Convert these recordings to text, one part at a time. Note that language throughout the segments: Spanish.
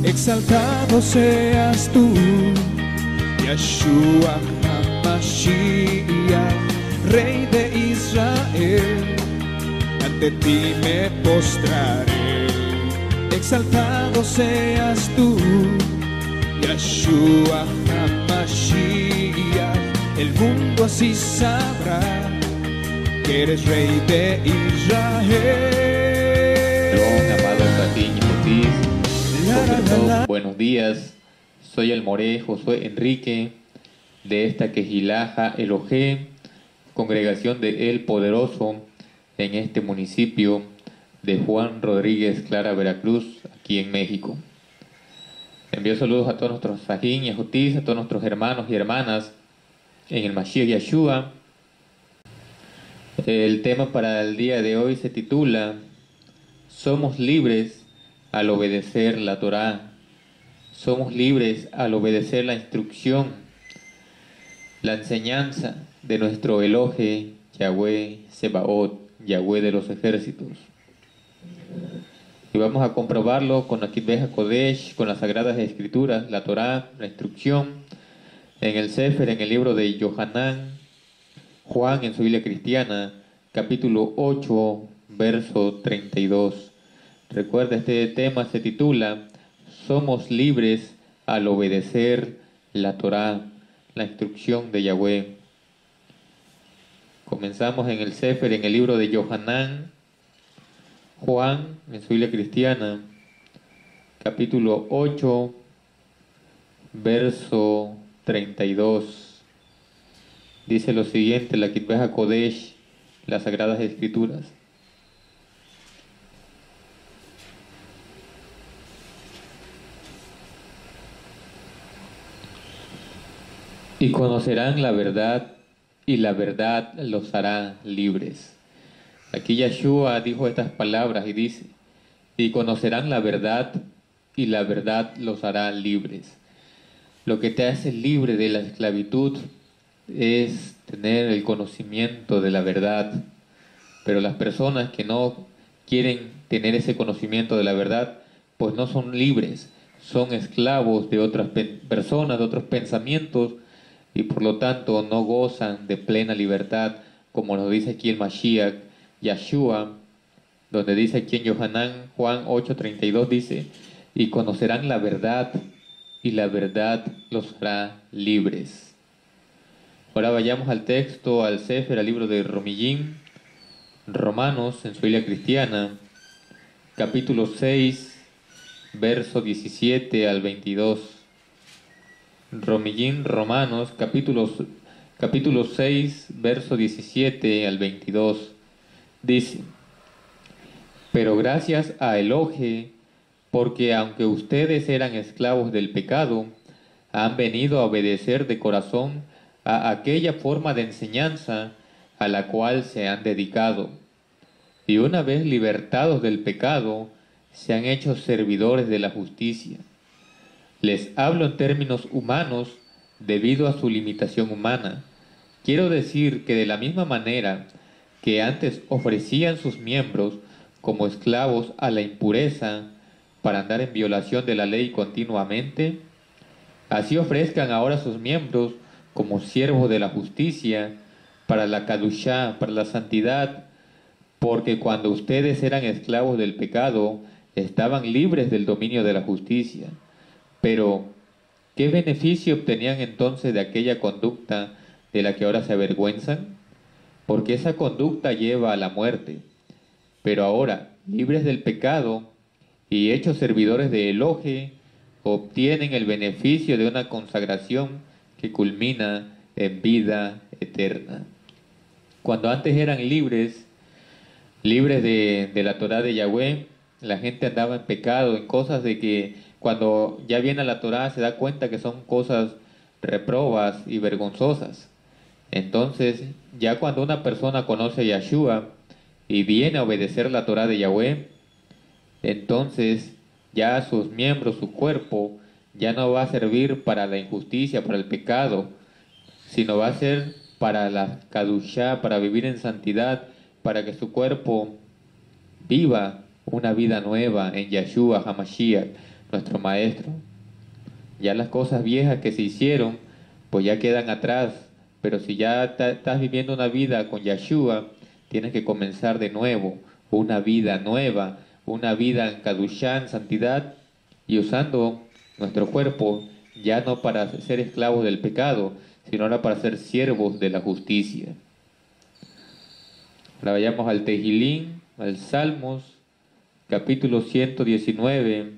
Exaltado seas tú, Yeshua HaMashiach, Rey de Israel, ante ti me postraré. Exaltado seas tú, Yeshua HaMashiach, el mundo así sabrá que eres Rey de Israel. Shalom, amados Satín y Motis. Buenos días, soy el Moré Josué Enrique de esta Quejilaja Elohé, congregación de El Poderoso en este municipio de Juan Rodríguez Clara, Veracruz, aquí en México. Envío saludos a todos nuestros Sajín y Ajotis, a todos nuestros hermanos y hermanas en el Mashiach Yeshua. El tema para el día de hoy se titula Somos libres al obedecer la Torá. Somos libres al obedecer la instrucción, la enseñanza de nuestro Elohe, Yahweh Sebaot, Yahweh de los ejércitos. Y vamos a comprobarlo con la Kitbeh HaKodesh, con las Sagradas Escrituras, la Torá, la instrucción, en el Sefer, en el libro de Yohanan, Juan en su Biblia cristiana, capítulo 8, verso 32. Recuerda, este tema se titula Somos libres al obedecer la Torá, la instrucción de Yahweh. Comenzamos en el Sefer, en el libro de Yohanan, Juan en su Biblia cristiana, capítulo 8, verso 32. Dice lo siguiente, la Kitbeh HaKodesh, las Sagradas Escrituras. Y conocerán la verdad, y la verdad los hará libres. Aquí Yeshua dijo estas palabras y dice, y conocerán la verdad, y la verdad los hará libres. Lo que te hace libre de la esclavitud es tener el conocimiento de la verdad. Pero las personas que no quieren tener ese conocimiento de la verdad, pues no son libres, son esclavos de otras personas, de otros pensamientos, y por lo tanto no gozan de plena libertad, como nos dice aquí el Mashiach, Yeshua, donde dice aquí en Yohanan, Juan 8:32, dice, y conocerán la verdad, y la verdad los hará libres. Ahora vayamos al texto, al Sefer, al libro de Romanos, en su Biblia cristiana, capítulo 6, verso 17 al 22. Romanos, capítulo 6, verso 17 al 22. Dice, pero gracias a Elohe, porque aunque ustedes eran esclavos del pecado, han venido a obedecer de corazón a aquella forma de enseñanza a la cual se han dedicado. Y una vez libertados del pecado, se han hecho servidores de la justicia. Les hablo en términos humanos debido a su limitación humana. Quiero decir que de la misma manera que antes ofrecían sus miembros como esclavos a la impureza para andar en violación de la ley continuamente, así ofrezcan ahora sus miembros como siervos de la justicia para la Kadushá, para la santidad, porque cuando ustedes eran esclavos del pecado, estaban libres del dominio de la justicia. Pero, ¿qué beneficio obtenían entonces de aquella conducta de la que ahora se avergüenzan? Porque esa conducta lleva a la muerte. Pero ahora, libres del pecado y hechos servidores de Elohe, obtienen el beneficio de una consagración que culmina en vida eterna. Cuando antes eran libres de la Torá de Yahweh, la gente andaba en pecado, en cosas de que cuando ya viene a la Torá se da cuenta que son cosas reprobas y vergonzosas. Entonces, ya cuando una persona conoce a Yeshua y viene a obedecer la Torá de Yahweh, entonces ya sus miembros, su cuerpo, ya no va a servir para la injusticia, para el pecado, sino va a ser para la Kadushá, para vivir en santidad, para que su cuerpo viva una vida nueva en Yeshua HaMashiach, nuestro Maestro. Ya las cosas viejas que se hicieron, pues ya quedan atrás. Pero si ya estás viviendo una vida con Yeshua, tienes que comenzar de nuevo, una vida nueva, una vida en Kadushá, en santidad, y usando nuestro cuerpo ya no para ser esclavos del pecado, sino ahora para ser siervos de la justicia. Ahora vayamos al Tejilín, al Salmos, capítulo 119.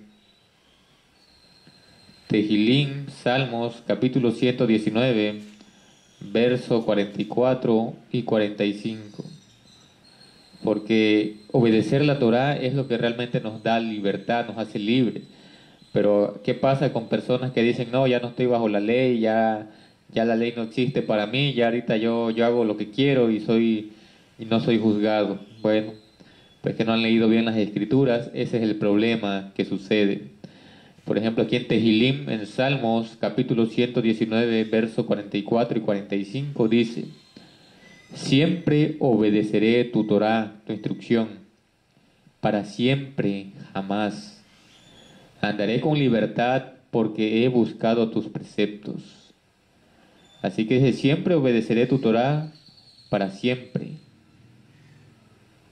Tejilín, Salmos, capítulo 119, verso 44 y 45. Porque obedecer la Torá es lo que realmente nos da libertad, nos hace libres. Pero, ¿qué pasa con personas que dicen, no, ya no estoy bajo la ley, ya la ley no existe para mí, ya ahorita yo hago lo que quiero y no soy juzgado? Bueno, pues que no han leído bien las Escrituras, ese es el problema que sucede. Por ejemplo, aquí en Tehilim, en Salmos, capítulo 119, verso 44 y 45, dice: siempre obedeceré tu Torá, tu instrucción, para siempre, jamás. Andaré con libertad porque he buscado tus preceptos. Así que dice, siempre obedeceré tu Torá para siempre.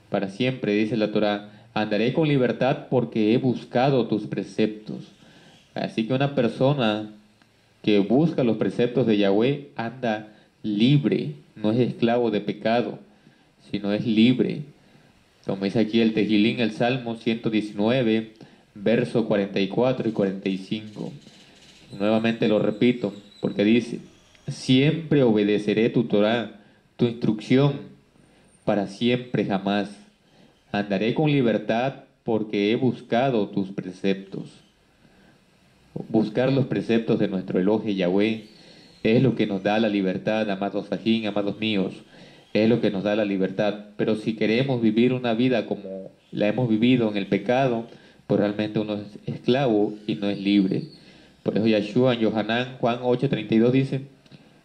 Para siempre, dice la Torá. Andaré con libertad porque he buscado tus preceptos. Así que una persona que busca los preceptos de Yahweh anda libre, no es esclavo de pecado, sino es libre. Como dice aquí el Tejilín, el Salmo 119, verso 44 y 45. Nuevamente lo repito, porque dice, siempre obedeceré tu Torá, tu instrucción, para siempre jamás. Andaré con libertad porque he buscado tus preceptos. Buscar los preceptos de nuestro Elohe Yahweh es lo que nos da la libertad, amados Sajín, amados míos. Es lo que nos da la libertad. Pero si queremos vivir una vida como la hemos vivido en el pecado, pues realmente uno es esclavo y no es libre. Por eso Yeshua en Yohanan, Juan 8:32 dice,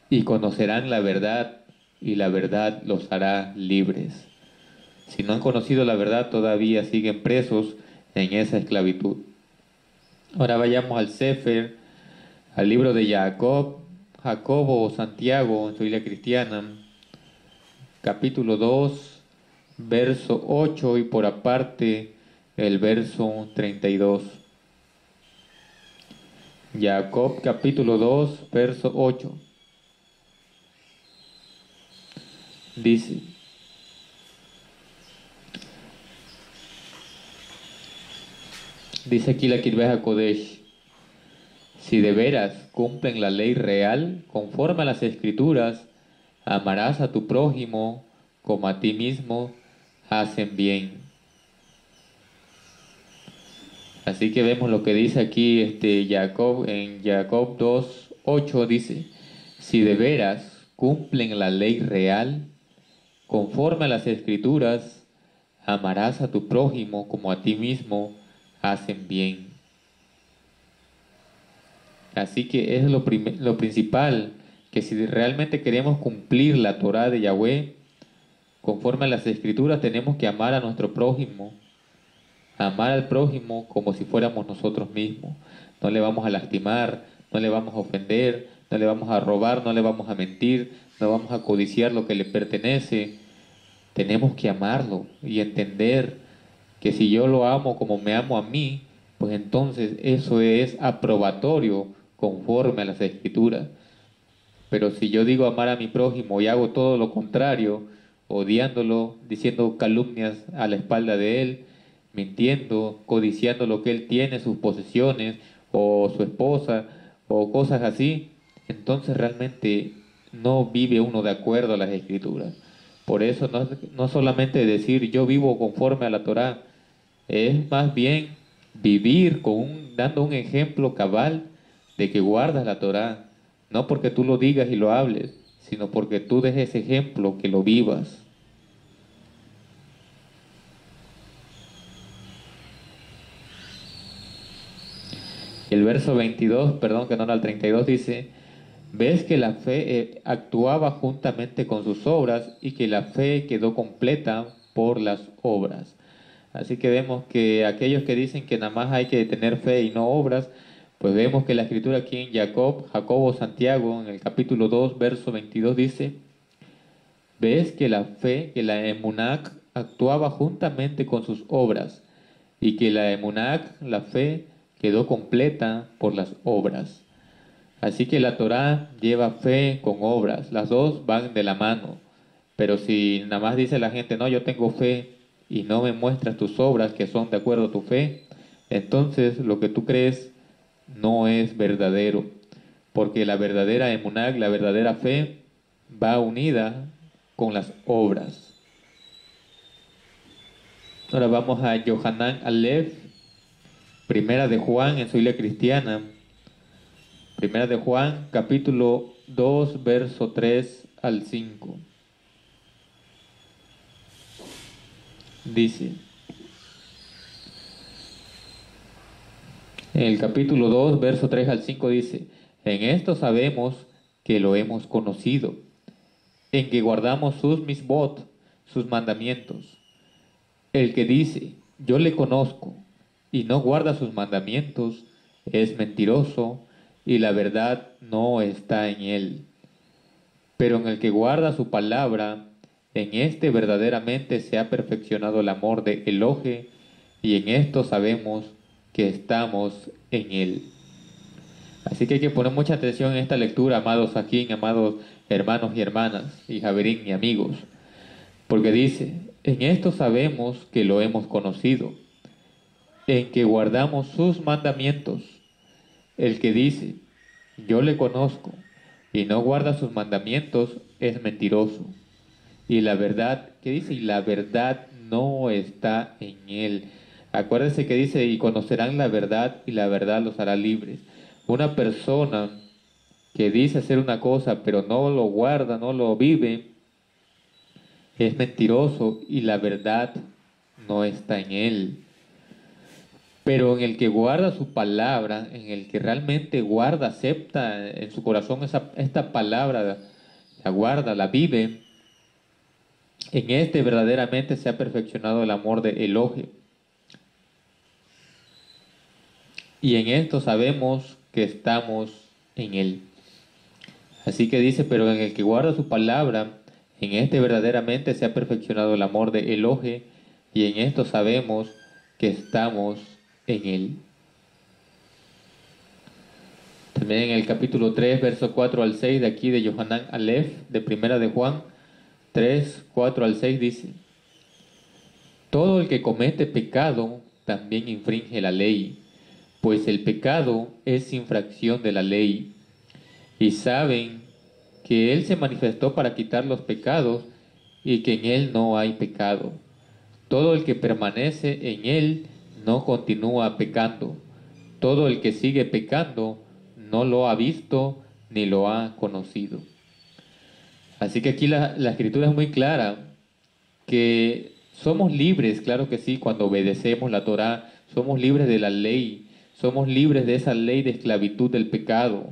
y conocerán la verdad, y la verdad los hará libres. Si no han conocido la verdad, todavía siguen presos en esa esclavitud. Ahora vayamos al Sefer, al libro de Jacobo o Santiago en su Biblia cristiana, capítulo 2, verso 8 y por aparte el verso 32. Jacob capítulo 2, verso 8. Dice: dice aquí la Kirveh HaKodesh, si de veras cumplen la ley real, conforme a las Escrituras, amarás a tu prójimo como a ti mismo, hacen bien. Así que vemos lo que dice aquí Jacob, en Jacob 2:8 dice, si de veras cumplen la ley real, conforme a las Escrituras, amarás a tu prójimo como a ti mismo, hacen bien. Así que es lo principal, que si realmente queremos cumplir la Torá de Yahweh, conforme a las Escrituras tenemos que amar a nuestro prójimo, amar al prójimo como si fuéramos nosotros mismos. No le vamos a lastimar, no le vamos a ofender, no le vamos a robar, no le vamos a mentir, no vamos a codiciar lo que le pertenece. Tenemos que amarlo y entender que si yo lo amo como me amo a mí, pues entonces eso es aprobatorio conforme a las Escrituras. Pero si yo digo amar a mi prójimo y hago todo lo contrario, odiándolo, diciendo calumnias a la espalda de él, mintiendo, codiciando lo que él tiene, sus posesiones, o su esposa, o cosas así, entonces realmente no vive uno de acuerdo a las Escrituras. Por eso no solamente decir yo vivo conforme a la Torá, es más bien vivir dando un ejemplo cabal de que guardas la Torá, no porque tú lo digas y lo hables, sino porque tú des ese ejemplo, que lo vivas. El verso 22, perdón que no era el 32, dice, ves que la fe actuaba juntamente con sus obras y que la fe quedó completa por las obras. Así que vemos que aquellos que dicen que nada más hay que tener fe y no obras, pues vemos que la escritura aquí en Jacobo, Santiago, en el capítulo 2, verso 22 dice: ves que la fe, que la emunac actuaba juntamente con sus obras, y que la emunac, la fe, quedó completa por las obras. Así que la Torá lleva fe con obras, las dos van de la mano. Pero si nada más dice la gente, no, yo tengo fe, y no me muestras tus obras que son de acuerdo a tu fe, entonces lo que tú crees no es verdadero, porque la verdadera emunac, la verdadera fe, va unida con las obras. Ahora vamos a Yohanan Aleph, Primera de Juan en su Biblia cristiana. Primera de Juan, capítulo 2, verso 3 al 5. Dice, en el capítulo 2, verso 3 al 5 dice: en esto sabemos que lo hemos conocido, en que guardamos sus misbot, sus mandamientos. El que dice, yo le conozco, y no guarda sus mandamientos, es mentiroso, y la verdad no está en él. Pero en el que guarda su palabra, en este verdaderamente se ha perfeccionado el amor de Elohe, y en esto sabemos que estamos en él. Así que hay que poner mucha atención en esta lectura, amados aquí, amados hermanos y hermanas, y Javerín y amigos, porque dice, en esto sabemos que lo hemos conocido, en que guardamos sus mandamientos. El que dice, yo le conozco, y no guarda sus mandamientos, es mentiroso. Y la verdad, ¿qué dice? Y la verdad no está en él. Acuérdense que dice, y conocerán la verdad, y la verdad los hará libres. Una persona que dice hacer una cosa, pero no lo guarda, no lo vive, es mentiroso, y la verdad no está en él. Pero en el que guarda su palabra, en el que realmente guarda, acepta en su corazón esta palabra, la guarda, la vive, en este verdaderamente se ha perfeccionado el amor de Elohe. Y en esto sabemos que estamos en él. Así que dice, pero en el que guarda su palabra, en este verdaderamente se ha perfeccionado el amor de Elohe, y en esto sabemos que estamos en él. También en el capítulo 3, verso 4 al 6 de aquí de Yohanan Aleph, de Primera de Juan 3, 4 al 6 dice: todo el que comete pecado también infringe la ley, pues el pecado es infracción de la ley. Y saben que Él se manifestó para quitar los pecados y que en Él no hay pecado. Todo el que permanece en Él no continúa pecando. Todo el que sigue pecando no lo ha visto ni lo ha conocido. Así que aquí la escritura es muy clara, que somos libres, claro que sí, cuando obedecemos la Torá, somos libres de la ley, somos libres de esa ley de esclavitud del pecado.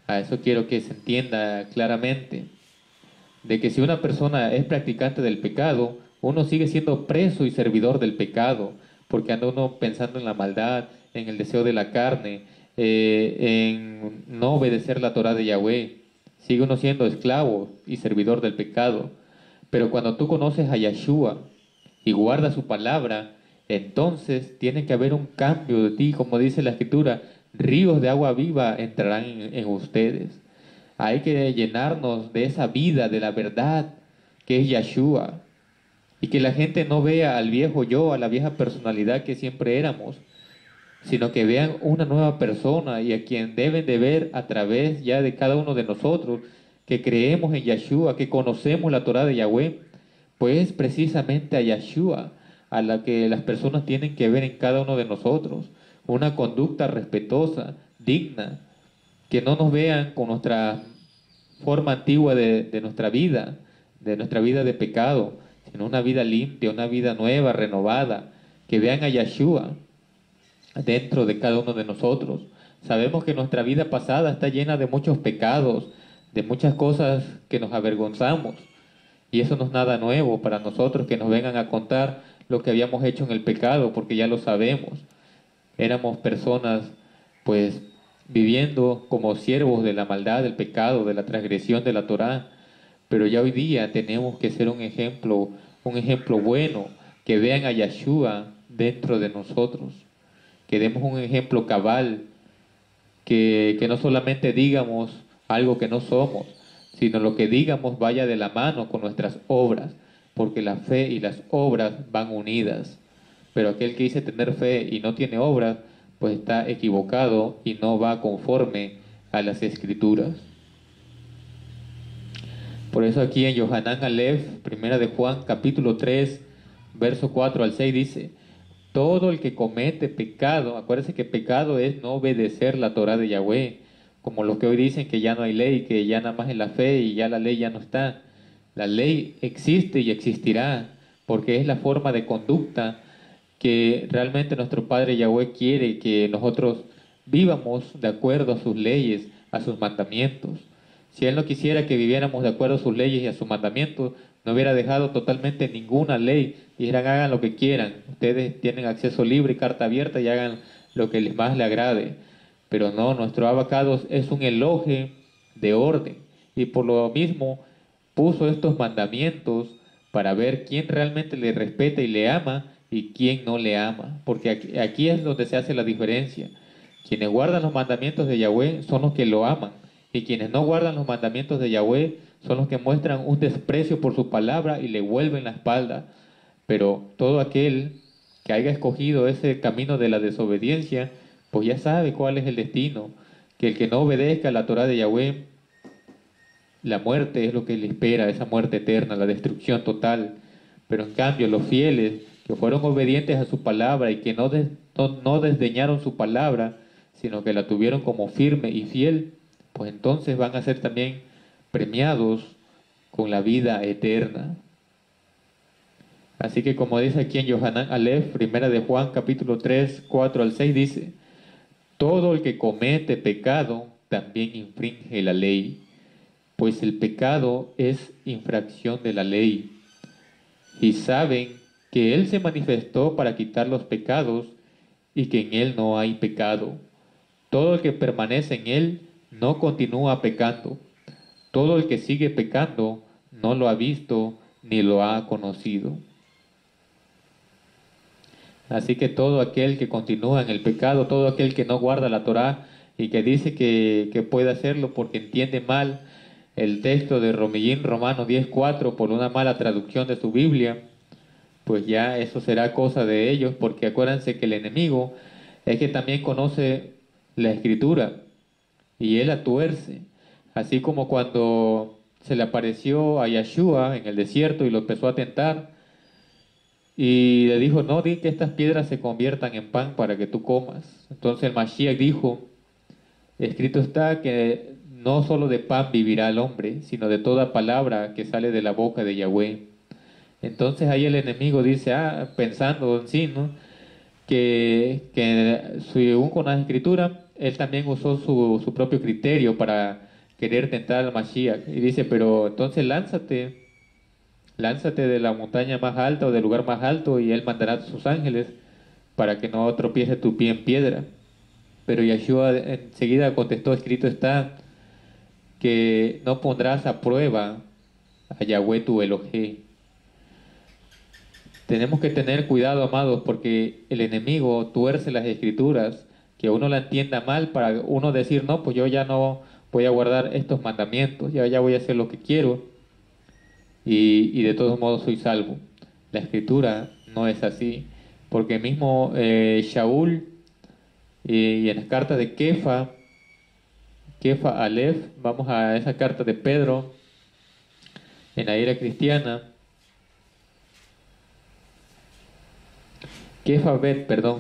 A eso quiero que se entienda claramente, de que si una persona es practicante del pecado, uno sigue siendo preso y servidor del pecado, porque anda uno pensando en la maldad, en el deseo de la carne, en no obedecer la Torá de Yahweh. Sigue uno siendo esclavo y servidor del pecado. Pero cuando tú conoces a Yahshua y guardas su palabra, entonces tiene que haber un cambio de ti, como dice la Escritura, ríos de agua viva entrarán en ustedes. Hay que llenarnos de esa vida, de la verdad, que es Yahshua. Y que la gente no vea al viejo yo, a la vieja personalidad que siempre éramos, sino que vean una nueva persona y a quien deben de ver a través ya de cada uno de nosotros, que creemos en Yahshua, que conocemos la Torá de Yahweh, pues precisamente a Yahshua, a la que las personas tienen que ver en cada uno de nosotros, una conducta respetuosa, digna, que no nos vean con nuestra forma antigua de nuestra vida de pecado, sino una vida limpia, una vida nueva, renovada, que vean a Yahshua dentro de cada uno de nosotros. Sabemos que nuestra vida pasada está llena de muchos pecados, de muchas cosas que nos avergonzamos, y eso no es nada nuevo para nosotros, que nos vengan a contar lo que habíamos hecho en el pecado, porque ya lo sabemos. Éramos personas, pues, viviendo como siervos de la maldad, del pecado, de la transgresión de la Torá. Pero ya hoy día tenemos que ser un ejemplo bueno, que vean a Yeshua dentro de nosotros, que demos un ejemplo cabal, que no solamente digamos algo que no somos, sino lo que digamos vaya de la mano con nuestras obras, porque la fe y las obras van unidas. Pero aquel que dice tener fe y no tiene obras, pues está equivocado y no va conforme a las Escrituras. Por eso aquí en Yohanan Aleph, primera de Juan, capítulo 3, verso 4 al 6 dice: todo el que comete pecado, acuérdense que pecado es no obedecer la Torah de Yahweh, como los que hoy dicen que ya no hay ley, que ya nada más es la fe y ya la ley ya no está. La ley existe y existirá, porque es la forma de conducta que realmente nuestro Padre Yahweh quiere que nosotros vivamos de acuerdo a sus leyes, a sus mandamientos. Si Él no quisiera que viviéramos de acuerdo a sus leyes y a sus mandamientos, no hubiera dejado totalmente ninguna ley. Dijeran, hagan lo que quieran. Ustedes tienen acceso libre y carta abierta y hagan lo que les más le agrade. Pero no, nuestro abacado es un elogio de orden. Y por lo mismo puso estos mandamientos para ver quién realmente le respeta y le ama y quién no le ama. Porque aquí es donde se hace la diferencia. Quienes guardan los mandamientos de Yahweh son los que lo aman. Y quienes no guardan los mandamientos de Yahweh son los que muestran un desprecio por su palabra y le vuelven la espalda. Pero todo aquel que haya escogido ese camino de la desobediencia, pues ya sabe cuál es el destino. Que el que no obedezca a la Torah de Yahweh, la muerte es lo que le espera, esa muerte eterna, la destrucción total. Pero en cambio los fieles que fueron obedientes a su palabra y que no desdeñaron su palabra, sino que la tuvieron como firme y fiel, pues entonces van a ser también premiados con la vida eterna. Así que como dice aquí en Yohanan Aleph, primera de Juan, capítulo 3, 4 al 6, dice: todo el que comete pecado también infringe la ley, pues el pecado es infracción de la ley. Y saben que Él se manifestó para quitar los pecados y que en Él no hay pecado. Todo el que permanece en Él no continúa pecando. Todo el que sigue pecando no lo ha visto ni lo ha conocido. Así que todo aquel que continúa en el pecado, todo aquel que no guarda la Torá y que dice que puede hacerlo porque entiende mal el texto de Romanos 10:4 por una mala traducción de su Biblia, pues ya eso será cosa de ellos, porque acuérdense que el enemigo es que también conoce la Escritura y él la tuerce. Así como cuando se le apareció a Yeshua en el desierto y lo empezó a tentar y le dijo: no, di que estas piedras se conviertan en pan para que tú comas. Entonces el Mashiach dijo: escrito está que no solo de pan vivirá el hombre, sino de toda palabra que sale de la boca de Yahweh. Entonces ahí el enemigo dice, pensando en sí, ¿no?, que según con la escritura, él también usó su propio criterio para querer tentar al Mashiach. Y dice: pero entonces lánzate de la montaña más alta o del lugar más alto y él mandará a sus ángeles para que no tropiece tu pie en piedra. Pero Yeshua enseguida contestó: escrito está que no pondrás a prueba a Yahweh tu Elohé. Tenemos que tener cuidado, amados, porque el enemigo tuerce las escrituras, que uno la entienda mal para uno decir: no, pues yo ya no voy a guardar estos mandamientos, ya voy a hacer lo que quiero y de todos modos soy salvo. La escritura no es así, porque mismo Shaul y en las cartas de Kefa Aleph, vamos a esa carta de Pedro en la era cristiana,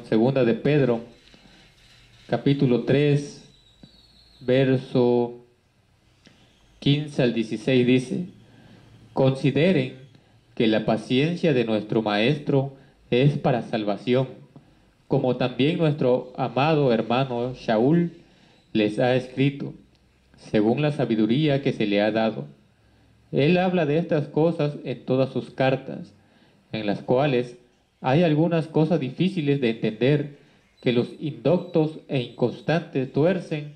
segunda de Pedro, capítulo 3, verso 15 al 16 dice: consideren que la paciencia de nuestro Maestro es para salvación, como también nuestro amado hermano Shaul les ha escrito, según la sabiduría que se le ha dado. Él habla de estas cosas en todas sus cartas, en las cuales hay algunas cosas difíciles de entender que los indoctos e inconstantes tuercen,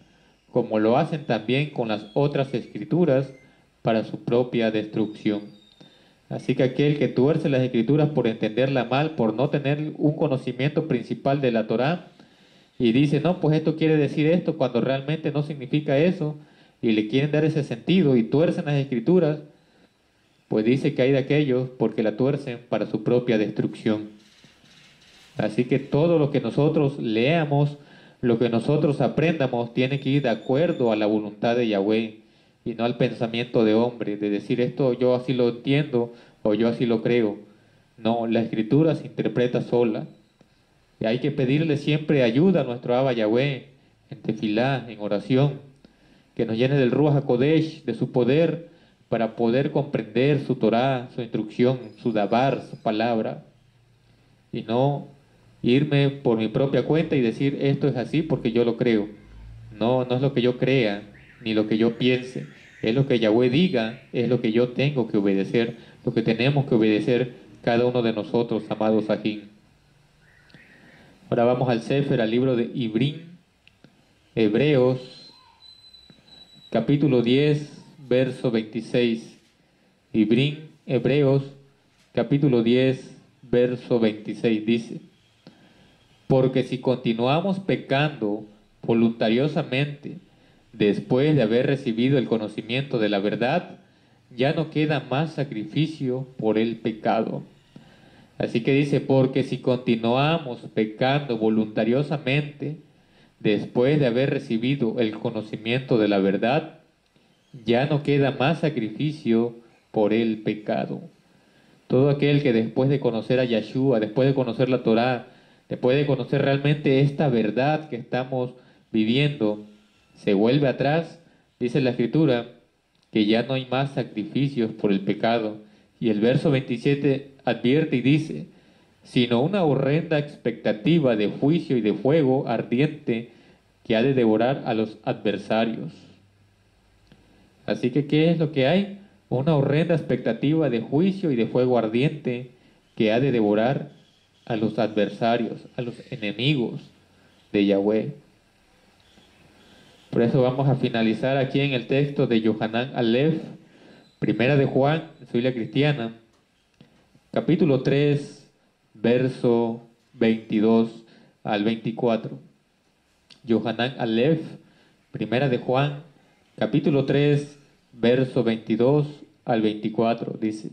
como lo hacen también con las otras escrituras, para su propia destrucción. Así que aquel que tuerce las escrituras por entenderla mal, por no tener un conocimiento principal de la Torá, y dice, no, pues esto quiere decir esto, cuando realmente no significa eso, y le quieren dar ese sentido y tuercen las escrituras, pues dice que hay de aquellos porque la tuercen para su propia destrucción. Así que todo lo que nosotros leamos, lo que nosotros aprendamos, tiene que ir de acuerdo a la voluntad de Yahweh y no al pensamiento de hombre, de decir esto yo así lo entiendo o yo así lo creo. No, la escritura se interpreta sola. Y hay que pedirle siempre ayuda a nuestro Abba Yahweh, en tefilá, en oración, que nos llene del Ruach HaKodesh, de su poder, para poder comprender su Torá, su instrucción, su dabar, su palabra, y no irme por mi propia cuenta y decir esto es así porque yo lo creo. No, no es lo que yo crea, ni lo que yo piense, es lo que Yahweh diga, es lo que yo tengo que obedecer, lo que tenemos que obedecer cada uno de nosotros, amados Sajín. Ahora vamos al Sefer, al libro de Ibrim, Hebreos, capítulo 10, verso 26. Ibrim, Hebreos, capítulo 10, verso 26 dice: porque si continuamos pecando voluntariosamente después de haber recibido el conocimiento de la verdad, ya no queda más sacrificio por el pecado. Así que dice, porque si continuamos pecando voluntariosamente después de haber recibido el conocimiento de la verdad, ya no queda más sacrificio por el pecado. Todo aquel que después de conocer a Yahshua, después de conocer la Torá, después de conocer realmente esta verdad que estamos viviendo, se vuelve atrás, dice la Escritura, que ya no hay más sacrificios por el pecado. Y el verso 27 advierte y dice, sino una horrenda expectativa de juicio y de fuego ardiente que ha de devorar a los adversarios. Así que, ¿qué es lo que hay? Una horrenda expectativa de juicio y de fuego ardiente que ha de devorar a los adversarios, a los enemigos de Yahweh. Por eso vamos a finalizar aquí en el texto de Yohanan Aleph, primera de Juan, Biblia cristiana, capítulo 3, verso 22 al 24. Yohanan Aleph, primera de Juan, capítulo 3, verso 22 al 24, dice: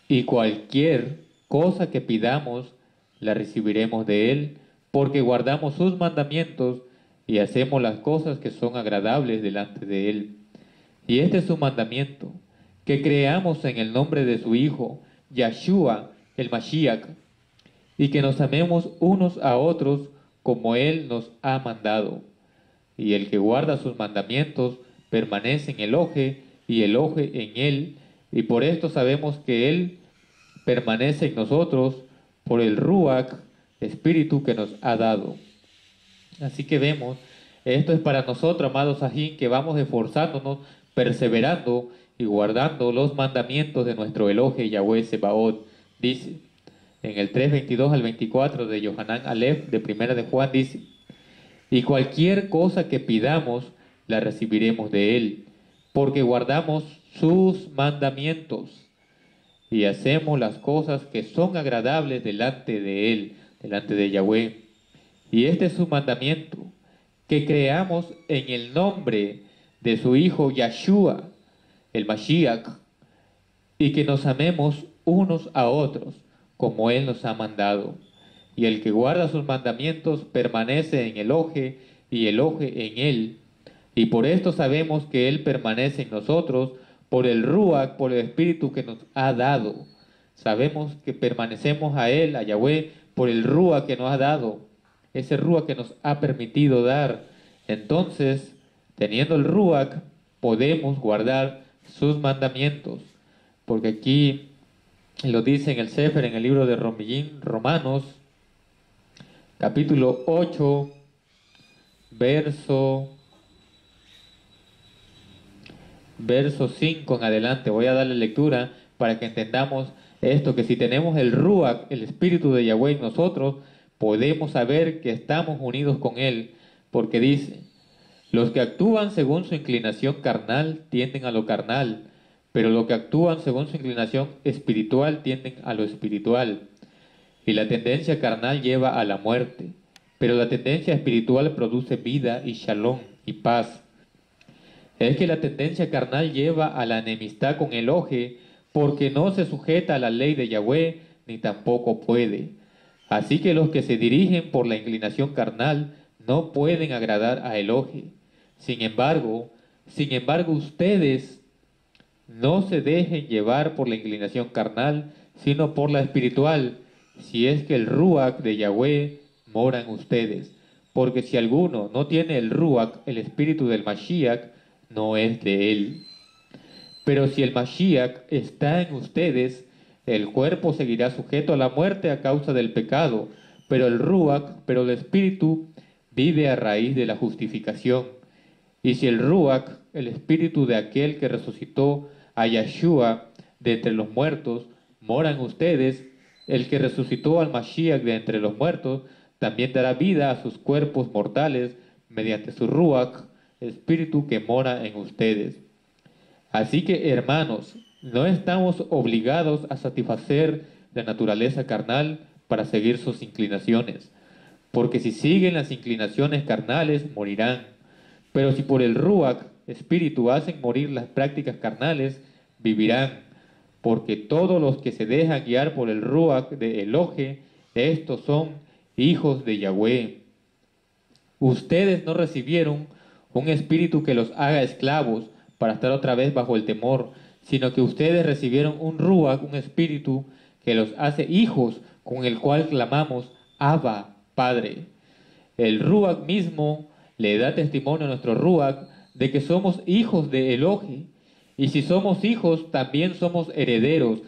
y cualquier cosa que pidamos, la recibiremos de Él, porque guardamos sus mandamientos y hacemos las cosas que son agradables delante de Él. Y este es su mandamiento, que creamos en el nombre de su Hijo, Yahshua, el Mashiach, y que nos amemos unos a otros como Él nos ha mandado. Y el que guarda sus mandamientos permanece en el Oje, y el Oje en Él, y por esto sabemos que Él permanece en nosotros por el Ruach, Espíritu que nos ha dado. Así que vemos, esto es para nosotros, amados Sajín, que vamos esforzándonos, perseverando y guardando los mandamientos de nuestro Elohe Yahweh Sebaot. Dice, en el 3:22 al 24 de Yohanan Aleph, de primera de Juan, dice, y cualquier cosa que pidamos, la recibiremos de Él, porque guardamos sus mandamientos y hacemos las cosas que son agradables delante de Él, delante de Yahweh. Y este es su mandamiento, que creamos en el nombre de su Hijo Yahshua, el Mashiach, y que nos amemos unos a otros, como Él nos ha mandado. Y el que guarda sus mandamientos permanece en el Oje, y el Oje en Él. Y por esto sabemos que Él permanece en nosotros, por el Ruach, por el Espíritu que nos ha dado. Sabemos que permanecemos a Él, a Yahweh, por el Ruach que nos ha dado, ese Ruach que nos ha permitido dar. Entonces, teniendo el Ruach, podemos guardar sus mandamientos. Porque aquí lo dice en el Sefer, en el libro de Romanos, capítulo 8, verso 5 en adelante. Voy a darle lectura para que entendamos Esto que si tenemos el Ruach, el Espíritu de Yahweh en nosotros, podemos saber que estamos unidos con Él, porque dice, los que actúan según su inclinación carnal tienden a lo carnal, pero los que actúan según su inclinación espiritual tienden a lo espiritual. Y la tendencia carnal lleva a la muerte, pero la tendencia espiritual produce vida y shalom y paz. Es que la tendencia carnal lleva a la enemistad con Elohe, porque no se sujeta a la ley de Yahweh, ni tampoco puede. Así que los que se dirigen por la inclinación carnal no pueden agradar a Elohe. Sin embargo, ustedes no se dejen llevar por la inclinación carnal, sino por la espiritual, si es que el Ruach de Yahweh mora en ustedes. Porque si alguno no tiene el Ruach, el espíritu del Mashiach, no es de él. Pero si el Mashiach está en ustedes, el cuerpo seguirá sujeto a la muerte a causa del pecado, pero el espíritu vive a raíz de la justificación. Y si el Ruach, el espíritu de aquel que resucitó a Yahshua de entre los muertos, mora en ustedes, el que resucitó al Mashiach de entre los muertos, también dará vida a sus cuerpos mortales mediante su Ruach, espíritu que mora en ustedes. Así que, hermanos, no estamos obligados a satisfacer la naturaleza carnal para seguir sus inclinaciones, porque si siguen las inclinaciones carnales, morirán. Pero si por el Ruach, espíritu, hacen morir las prácticas carnales, vivirán, porque todos los que se dejan guiar por el Ruach de Elohe, estos son hijos de Yahweh. Ustedes no recibieron un espíritu que los haga esclavos para estar otra vez bajo el temor, sino que ustedes recibieron un Ruach, un espíritu que los hace hijos, con el cual clamamos, Abba, Padre. El Ruach mismo le da testimonio a nuestro Ruach de que somos hijos de Elohe, y si somos hijos, también somos herederos,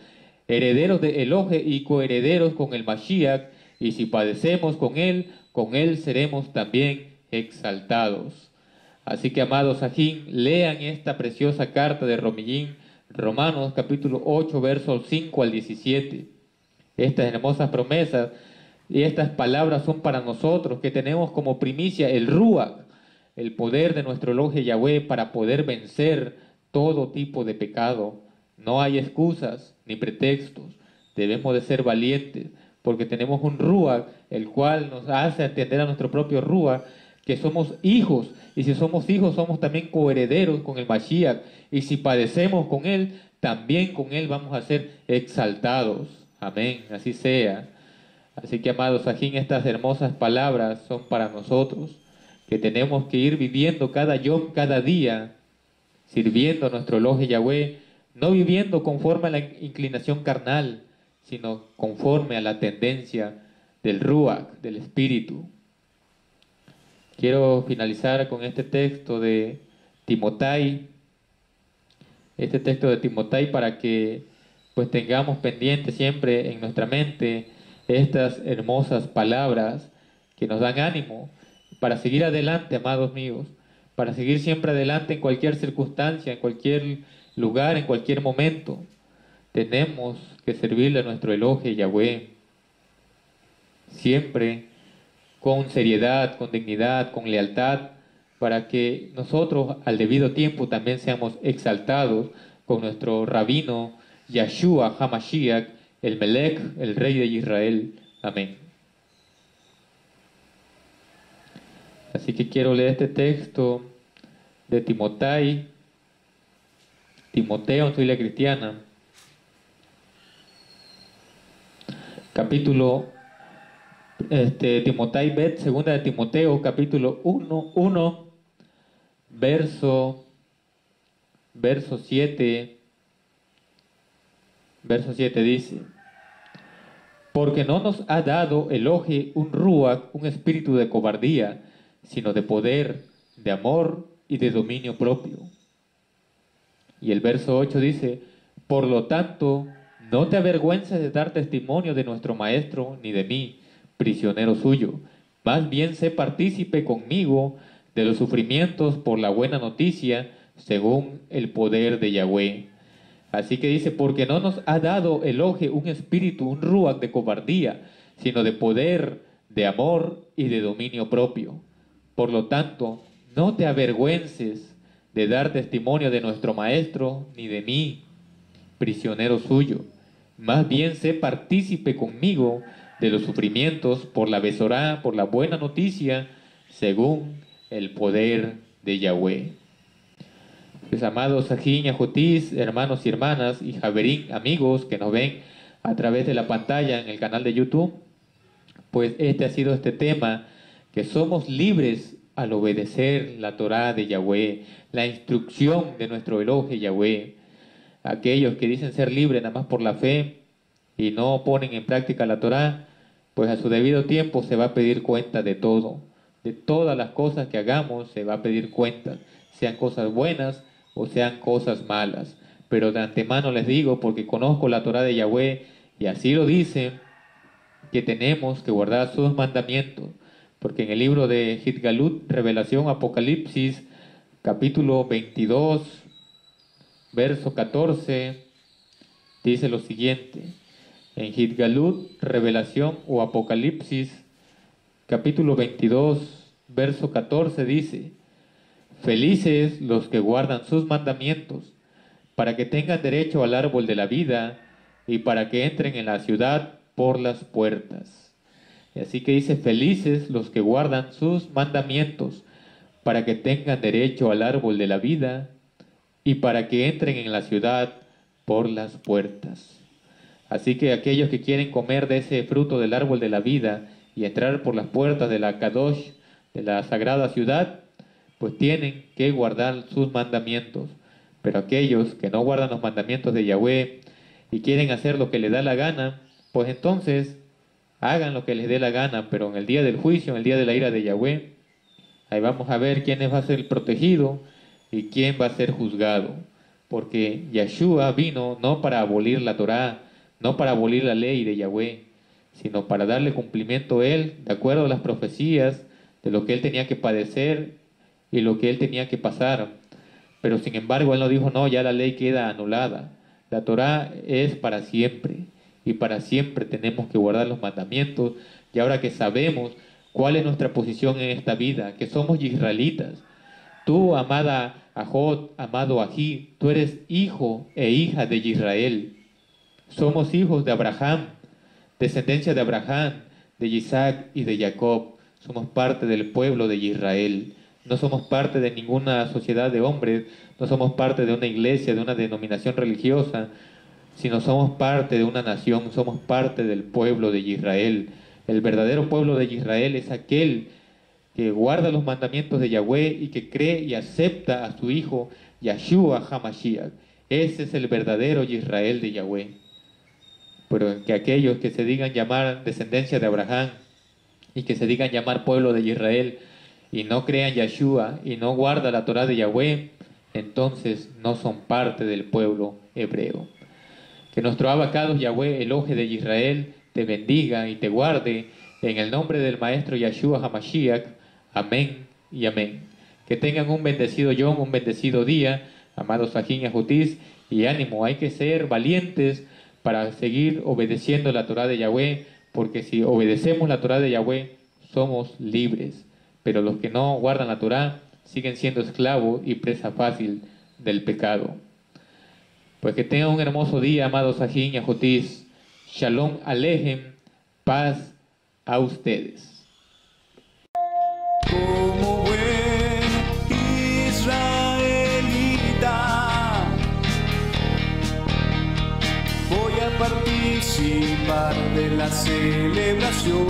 herederos de Elohe y coherederos con el Mashiach, y si padecemos con él seremos también exaltados. Así que, amados ajín, lean esta preciosa carta de Romanos capítulo 8, versos 5 al 17. Estas hermosas promesas y estas palabras son para nosotros, que tenemos como primicia el Ruach, el poder de nuestro Elohe Yahweh para poder vencer todo tipo de pecado. No hay excusas ni pretextos. Debemos de ser valientes, porque tenemos un Ruach, el cual nos hace entender a nuestro propio Ruach que somos hijos, y si somos hijos somos también coherederos con el Mashiach, y si padecemos con él, también con él vamos a ser exaltados. Amén, así sea. Así que, amados ajín, estas hermosas palabras son para nosotros, que tenemos que ir viviendo cada yom, cada día, sirviendo a nuestro Elohe Yahweh, no viviendo conforme a la inclinación carnal, sino conforme a la tendencia del Ruach, del Espíritu. Quiero finalizar con este texto de Timotei, para que pues tengamos pendiente siempre en nuestra mente estas hermosas palabras que nos dan ánimo para seguir adelante, amados míos, para seguir siempre adelante en cualquier circunstancia, en cualquier lugar, en cualquier momento. Tenemos que servirle a nuestro Elohe Yahweh siempre con seriedad, con dignidad, con lealtad, para que nosotros al debido tiempo también seamos exaltados con nuestro rabino Yahshua HaMashiach, el Melech, el Rey de Israel. Amén. Así que quiero leer este texto de Timoteo en su Biblia cristiana, capítulo segunda de Timoteo, capítulo 1, verso 7. Verso 7 dice: porque no nos ha dado Elohe un Ruach, un espíritu de cobardía, sino de poder, de amor y de dominio propio. Y el verso 8 dice: por lo tanto, no te avergüences de dar testimonio de nuestro Maestro, ni de mí, prisionero suyo. Más bien sé partícipe conmigo de los sufrimientos por la buena noticia, según el poder de Yahweh. Así que dice, porque no nos ha dado Elohe un espíritu, un ruach de cobardía, sino de poder, de amor y de dominio propio. Por lo tanto, no te avergüences de dar testimonio de nuestro Maestro, ni de mí, prisionero suyo. Más bien sé partícipe conmigo de los sufrimientos por la Besorá, por la buena noticia, según el poder de Yahweh. Pues amados Ajín y Ajotis, hermanos y hermanas, y Javerín, amigos que nos ven a través de la pantalla en el canal de YouTube, pues este ha sido este tema, que somos libres al obedecer la Torá de Yahweh, la instrucción de nuestro Elohe Yahweh. Aquellos que dicen ser libres nada más por la fe y no ponen en práctica la Torá, pues a su debido tiempo se va a pedir cuenta de todo, de todas las cosas que hagamos se va a pedir cuenta, sean cosas buenas o sean cosas malas. Pero de antemano les digo, porque conozco la Torá de Yahweh, y así lo dice, que tenemos que guardar sus mandamientos, porque en el libro de Hitgalut, Revelación, Apocalipsis, capítulo 22, verso 14, dice lo siguiente. En Hitgalut, Revelación o Apocalipsis, capítulo 22, verso 14 dice: felices los que guardan sus mandamientos, para que tengan derecho al árbol de la vida y para que entren en la ciudad por las puertas. Y así que dice, felices los que guardan sus mandamientos, para que tengan derecho al árbol de la vida y para que entren en la ciudad por las puertas. Así que aquellos que quieren comer de ese fruto del árbol de la vida y entrar por las puertas de la Kadosh, de la sagrada ciudad, pues tienen que guardar sus mandamientos. Pero aquellos que no guardan los mandamientos de Yahweh y quieren hacer lo que les da la gana, pues entonces hagan lo que les dé la gana, pero en el día del juicio, en el día de la ira de Yahweh, ahí vamos a ver quién va a ser el protegido y quién va a ser juzgado. Porque Yeshua vino no para abolir la Torá, no para abolir la ley de Yahweh, sino para darle cumplimiento a él, de acuerdo a las profecías, de lo que él tenía que padecer y lo que él tenía que pasar. Pero sin embargo él no dijo, no, ya la ley queda anulada. La Torá es para siempre, y para siempre tenemos que guardar los mandamientos. Y ahora que sabemos cuál es nuestra posición en esta vida, que somos israelitas, tú, amada Ajot, amado Ají, tú eres hijo e hija de Israel. Somos hijos de Abraham, descendencia de Abraham, de Isaac y de Jacob. Somos parte del pueblo de Israel. No somos parte de ninguna sociedad de hombres, no somos parte de una iglesia, de una denominación religiosa, sino somos parte de una nación, somos parte del pueblo de Israel. El verdadero pueblo de Israel es aquel que guarda los mandamientos de Yahweh y que cree y acepta a su hijo Yeshua HaMashiach. Ese es el verdadero Israel de Yahweh. Pero que aquellos que se digan llamar descendencia de Abraham y que se digan llamar pueblo de Israel y no crean Yeshua y no guardan la Torá de Yahweh, entonces no son parte del pueblo hebreo. Que nuestro Abacados Yahweh, Elohe de Israel, te bendiga y te guarde en el nombre del Maestro Yeshua HaMashiach. Amén y amén. Que tengan un bendecido Yom, un bendecido día, amados Ajín y Ajotis, y ánimo, hay que ser valientes para seguir obedeciendo la Torá de Yahweh, porque si obedecemos la Torá de Yahweh, somos libres. Pero los que no guardan la Torá siguen siendo esclavos y presa fácil del pecado. Pues que tengan un hermoso día, amados Ajín y Ajotis. Shalom Alejem, paz a ustedes. Como buen israelita, voy a participar de la celebración.